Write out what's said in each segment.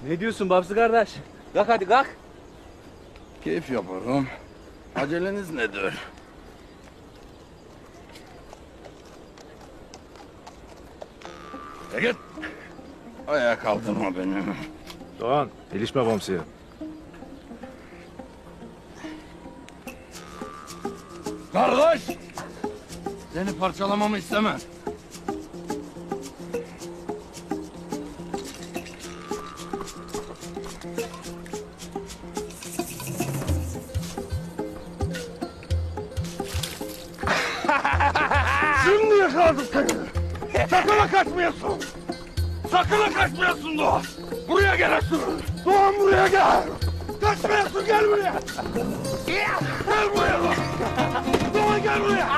Ne diyorsun Babsı kardeş? Kalk hadi kalk. Keyif yapıyorum. Aceleniz nedir? Git. Ayağa kaldırma beni. Doğan, ilişme Bamsı'ya. Kardeş! Seni parçalamamı istemem. Şimdi yakaladım seni. Sakın ha kaçmayasın. Sakın ha kaçmayasın Doğan. Buraya gelesin. Doğan buraya gel. Kaçmayasın, gel buraya. Gel buraya Doğan. Doğan gel buraya.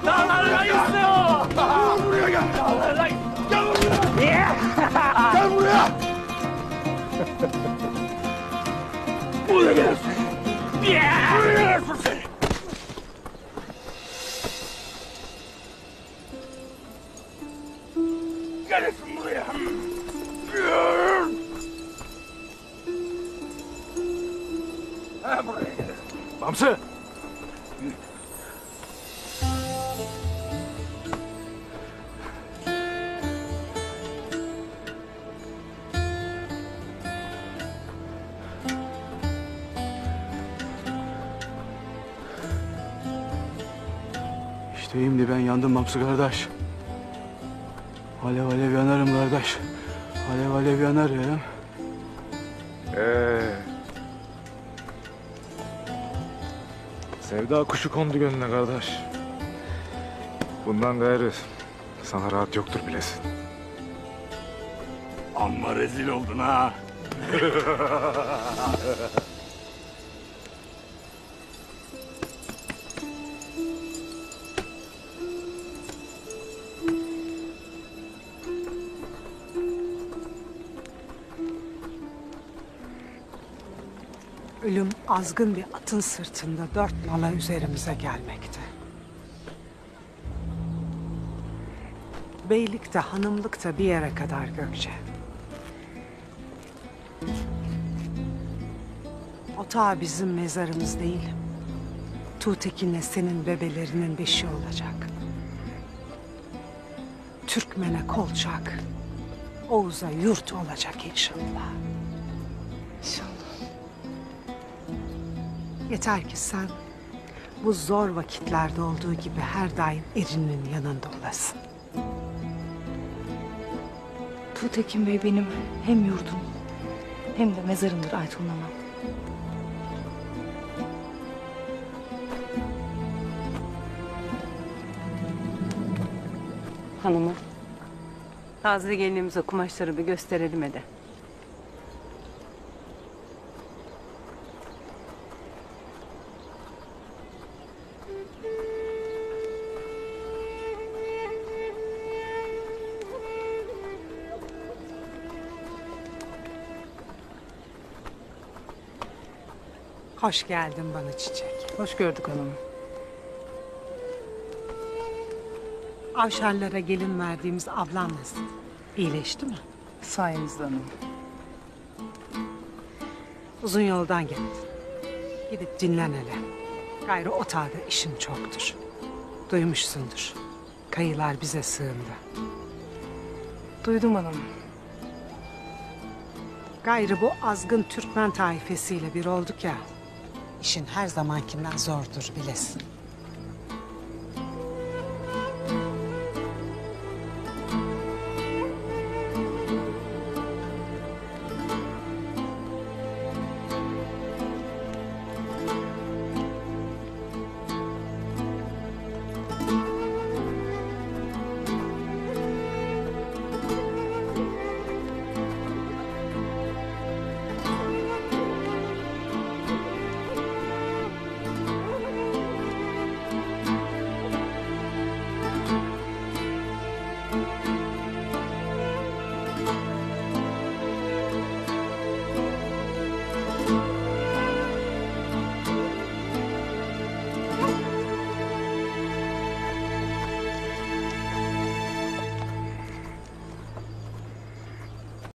Dağlarına istiyor. Doğan buraya gel. Dağlarına Gel buraya. Gel buraya. Buraya gelsin. Buraya gelsin seni. Gelesin buraya. Ha, buraya gelesin. Bamsı! İşte şimdi ben yandım Bamsı kardeş. Alev alev yanarım kardeş. Alev alev yanar ya. Sevda kuşu kondu gönlüne kardeş. Bundan gayrı sana rahat yoktur bilesin. Amma rezil oldun ha. Ölüm azgın bir atın sırtında 4 nala üzerimize gelmekte. Beylik de hanımlık da bir yere kadar Gökçe. Otağı bizim mezarımız değil. Tuğtekin'le senin bebelerinin beşi olacak. Türkmen'e kolçak, Oğuz'a yurt olacak inşallah. İnşallah. Yeter ki sen bu zor vakitlerde olduğu gibi her daim erinin yanında olasın. Tuğtekin Bey benim hem yurdum hem de mezarımdır Aytun Hanım. Hanımı, taze gelinimize kumaşları bir gösterelim hadi. Hoş geldin bana çiçek. Hoş gördük hanımı. Avşarlara gelin verdiğimiz ablam nasıl? İyileşti mi? Sayenizde hanım. Uzun yoldan geldin. Gidip dinlen hele. Gayrı otağda işin çoktur. Duymuşsundur. Kayılar bize sığındı. Duydum hanım. Gayrı bu azgın Türkmen taifesiyle bir olduk ya. İşin her zamankinden zordur bilesin.